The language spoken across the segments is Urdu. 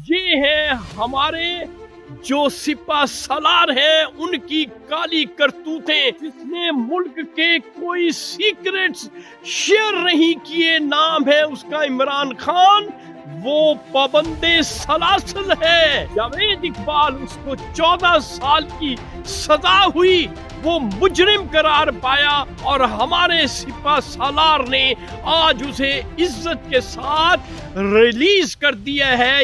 یہ ہے ہمارے جو سپہ سالار ہیں ان کی کالی کرتوتیں، جس نے ملک کے کوئی سیکریٹس شیئر نہیں کیے، نام ہے اس کا عمران خان، وہ پابند سلاسل ہے۔ جاوید اقبال، اس کو 14 سال کی سزا ہوئی، وہ مجرم قرار پایا، اور ہمارے سپہ سالار نے آج اسے عزت کے ساتھ ریلیز کر دیا ہے۔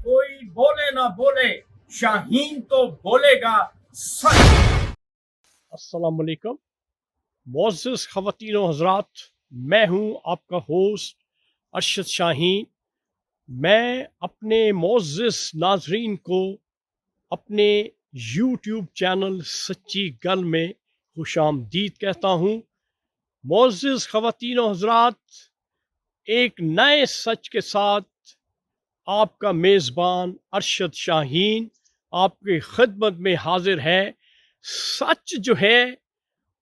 کوئی بولے نہ بولے، شاہین تو بولے گا سچ۔ السلام علیکم معزز خواتین و حضرات، میں ہوں آپ کا ہوسٹ ارشد شاہین۔ میں اپنے معزز ناظرین کو اپنے یوٹیوب چینل سچی گل میں خوش آمدید کہتا ہوں۔ معزز خواتین و حضرات، ایک نئے سچ کے ساتھ آپ کا میزبان ارشد شاہین آپ کی خدمت میں حاضر ہے۔ سچ جو ہے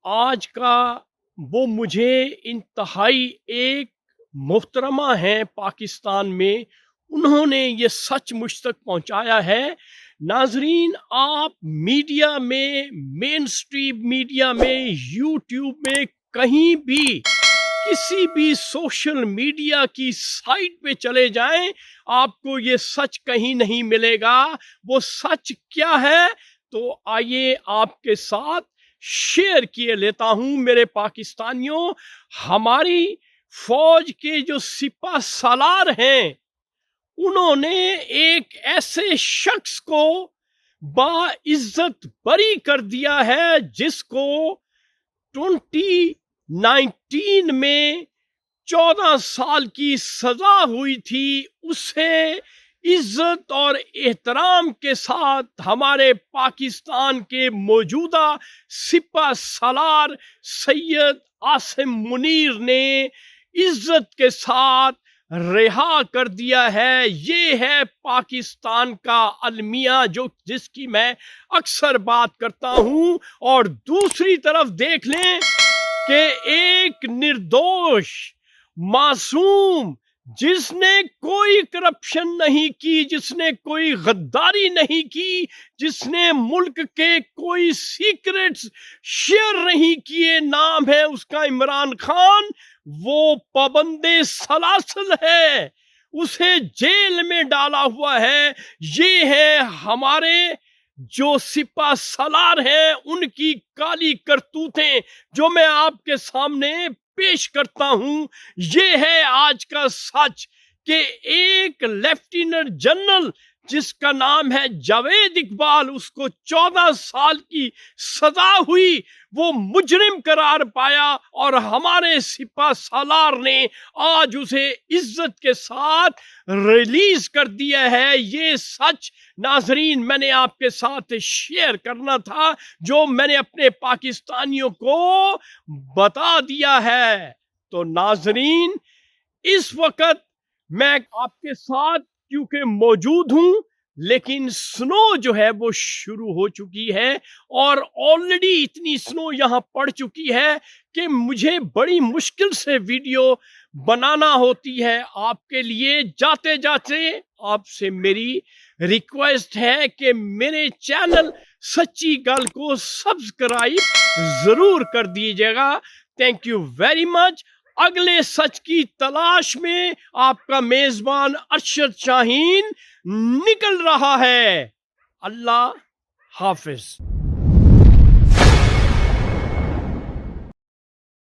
آج کا، وہ مجھے انتہائی ایک محترمہ ہیں پاکستان میں، انہوں نے یہ سچ مجھ تک پہنچایا ہے۔ ناظرین، آپ میڈیا میں، مین سٹریم میڈیا میں، یوٹیوب میں، کہیں بھی کسی بھی سوشل میڈیا کی سائٹ پہ چلے جائیں، آپ کو یہ سچ کہیں نہیں ملے گا۔ وہ سچ کیا ہے؟ تو آئیے آپ کے ساتھ شیئر کیے لیتا ہوں۔ میرے پاکستانیوں، ہماری فوج کے جو سپہ سالار ہیں، انہوں نے ایک ایسے شخص کو باعزت بری کر دیا ہے جس کو 2019 میں 14 سال کی سزا ہوئی تھی۔ اسے عزت اور احترام کے ساتھ ہمارے پاکستان کے موجودہ سپہ سالار سید عاصم منیر نے عزت کے ساتھ رہا کر دیا ہے۔ یہ ہے پاکستان کا المیہ، جس کی میں اکثر بات کرتا ہوں۔ اور دوسری طرف دیکھ لیں کہ ایک نردوش معصوم، جس نے کوئی کرپشن نہیں کی، جس نے کوئی غداری نہیں کی، جس نے ملک کے کوئی سیکریٹس شیئر نہیں کیے، نام ہے اس کا عمران خان، وہ پابند سلاسل ہے، اسے جیل میں ڈالا ہوا ہے۔ یہ ہے ہمارے جو سپہ سالار ہیں ان کی کالی کرتوتیں، جو میں آپ کے سامنے پیش کرتا ہوں۔ یہ ہے آج کا سچ کہ ایک لیفٹیننٹ جنرل جس کا نام ہے جاوید اقبال، اس کو 14 سال کی سزا ہوئی، وہ مجرم قرار پایا، اور ہمارے سپہ سالار نے آج اسے عزت کے ساتھ ریلیز کر دیا ہے۔ یہ سچ ناظرین میں نے آپ کے ساتھ شیئر کرنا تھا، جو میں نے اپنے پاکستانیوں کو بتا دیا ہے۔ تو ناظرین، اس وقت میں آپ کے ساتھ کیونکہ موجود ہوں، لیکن سنو جو ہے وہ شروع ہو چکی ہے، اور آلریڈی اتنی سنو یہاں پڑ چکی ہے کہ مجھے بڑی مشکل سے ویڈیو بنانا ہوتی ہے آپ کے لیے۔ جاتے جاتے آپ سے میری ریکویسٹ ہے کہ میرے چینل سچی گل کو سبسکرائب ضرور کر دیجیے گا۔ Thank you very much. اگلے سچ کی تلاش میں آپ کا میزبان ارشد شاہین نکل رہا ہے۔ اللہ حافظ۔